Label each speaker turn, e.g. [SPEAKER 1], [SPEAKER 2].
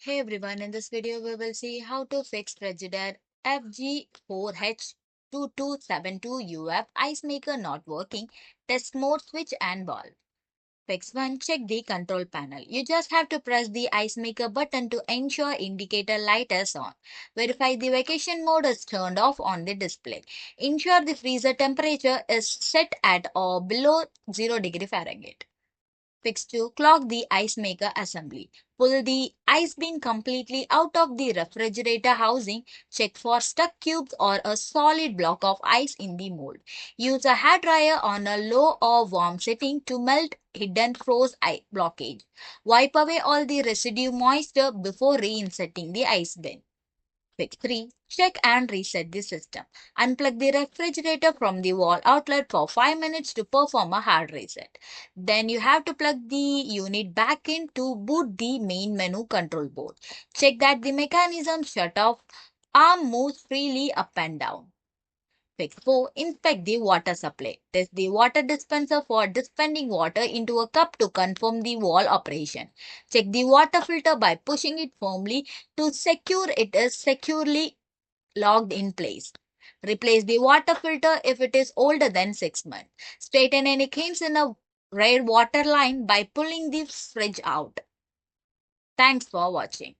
[SPEAKER 1] Hey everyone, in this video we will see how to fix Frigidaire FG4H2272UF ice maker not working, test mode switch and bulb. Fix 1. Check the control panel. You just have to press the ice maker button to ensure indicator light is on. Verify the vacation mode is turned off on the display. Ensure the freezer temperature is set at or below 0 °F. Fix 2. Clock the ice maker assembly. Pull the ice bin completely out of the refrigerator housing. Check for stuck cubes or a solid block of ice in the mold. Use a hair dryer on a low or warm setting to melt hidden froze ice blockage. Wipe away all the residue moisture before reinserting the ice bin. Fix 3. Check and reset the system. Unplug the refrigerator from the wall outlet for 5 minutes to perform a hard reset. Then you have to plug the unit back in to boot the main menu control board. Check that the mechanism shut off. Arm moves freely up and down. Fix 4. Inspect the water supply. Test the water dispenser for dispensing water into a cup to confirm the wall operation. Check the water filter by pushing it firmly to secure it is securely locked in place. Replace the water filter if it is older than 6 months. Straighten any kinks in a red water line by pulling the fridge out. Thanks for watching.